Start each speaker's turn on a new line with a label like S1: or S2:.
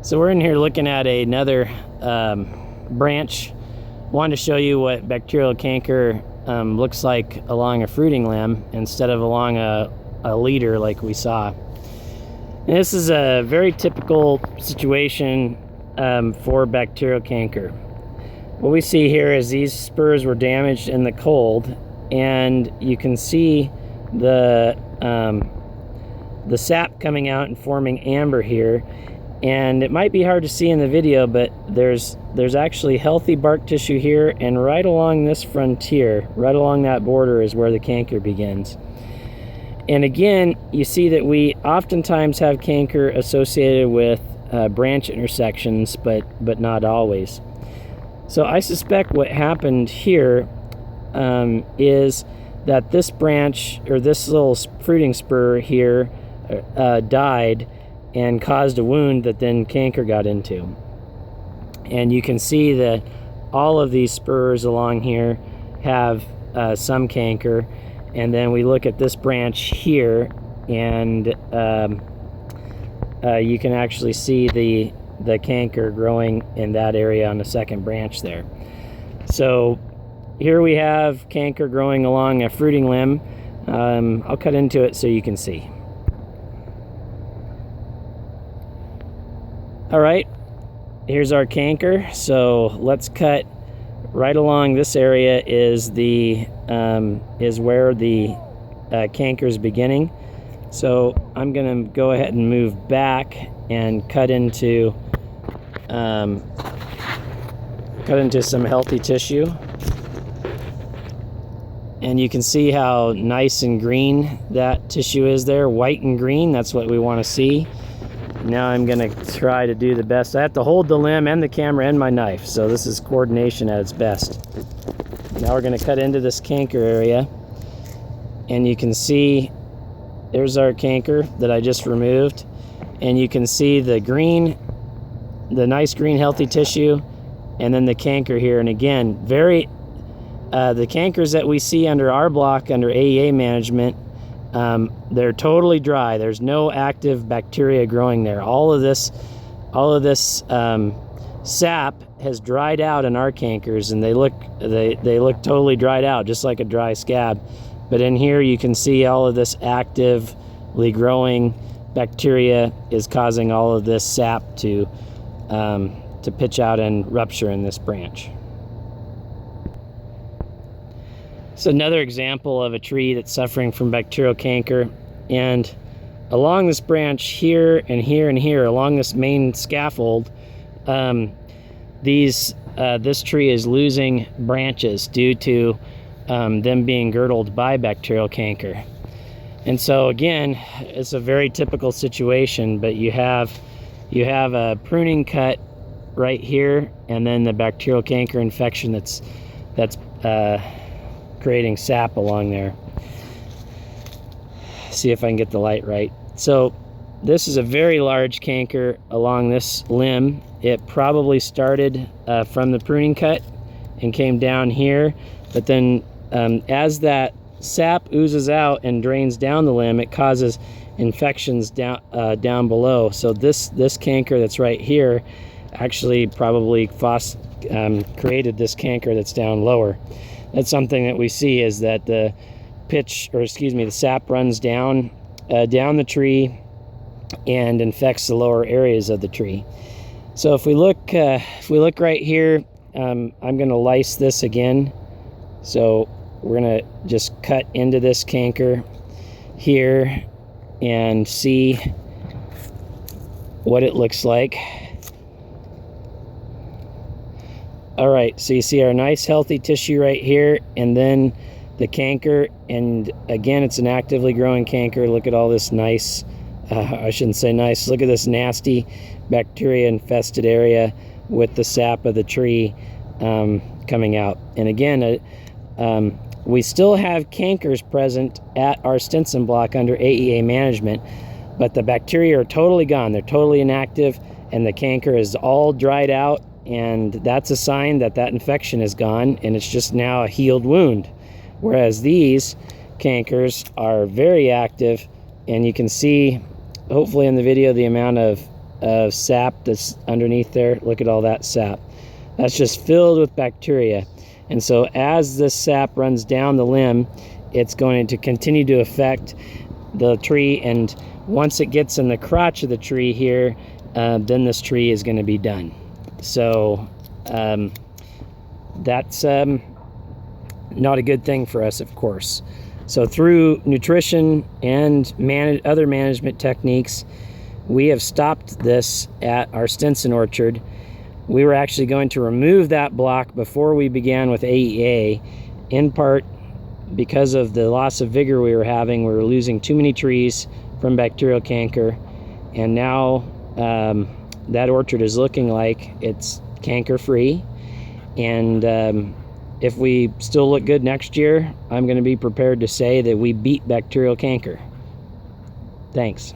S1: So we're in here looking at another branch. Wanted to show you what bacterial canker looks like along a fruiting limb instead of along a leader like we saw. And this is a very typical situation for bacterial canker. What we see here is these spurs were damaged in the cold, and you can see the sap coming out and forming amber here. And it might be hard to see in the video, but there's actually healthy bark tissue here, and right along this frontier, right along that border, is where the canker begins. And again, you see that we oftentimes have canker associated with branch intersections, but not always. So I suspect what happened here is that this branch, or this little fruiting spur here, died and caused a wound that then canker got into. And you can see that all of these spurs along here have some canker. And then we look at this branch here, and you can actually see the canker growing in that area on the second branch there. So here we have canker growing along a fruiting limb. I'll cut into it so you can see. All right, here's our canker. So let's cut right along this area is where the canker is beginning. So I'm going to go ahead and move back and cut into some healthy tissue. And you can see how nice and green that tissue is there, white and green. That's what we want to see. Now I'm going to try to do the best. I have to hold the limb and the camera and my knife, so this is coordination at its best. Now we're going to cut into this canker area, and you can see there's our canker that I just removed, and you can see the green, the nice green healthy tissue, and then the canker here. And again, the cankers that we see under our block under AEA management, they're totally dry. There's no active bacteria growing there. All of this sap has dried out in our cankers, and they look totally dried out, just like a dry scab. But in here you can see all of this actively growing bacteria is causing all of this sap to pitch out and rupture in this branch. It's another example of a tree that's suffering from bacterial canker, and along this branch here and here and here, along this main scaffold, this tree is losing branches due to them being girdled by bacterial canker. And so again, it's a very typical situation, but you have a pruning cut right here, and then the bacterial canker infection that's creating sap along there. See if I can get the light right. So this is a very large canker along this limb. It probably started from the pruning cut and came down here, but then as that sap oozes out and drains down the limb, it causes infections down below. So this canker that's right here actually probably created this canker that's down lower. That's something that we see, is that the sap runs down the tree and infects the lower areas of the tree. So if we look right here, I'm going to lice this again. So we're going to just cut into this canker here and see what it looks like. All right, so you see our nice healthy tissue right here, and then the canker, and again, it's an actively growing canker. Look at all this nice, I shouldn't say nice, look at this nasty bacteria infested area with the sap of the tree coming out. And again, we still have cankers present at our Stinson block under AEA management, but the bacteria are totally gone. They're totally inactive, and the canker is all dried out. And that's a sign that infection is gone, and it's just now a healed wound. Whereas these cankers are very active, and you can see, hopefully in the video, the amount of of sap that's underneath there. Look at all that sap. That's just filled with bacteria. And so as this sap runs down the limb, it's going to continue to affect the tree, and once it gets in the crotch of the tree here, then this tree is going to be done. So that's not a good thing for us, of course. So through nutrition and other management techniques, we have stopped this at our Stinson orchard. We were actually going to remove that block before we began with AEA, in part because of the loss of vigor we were having. We were losing too many trees from bacterial canker, and now that orchard is looking like it's canker free. And if we still look good next year, I'm going to be prepared to say that we beat bacterial canker. Thanks.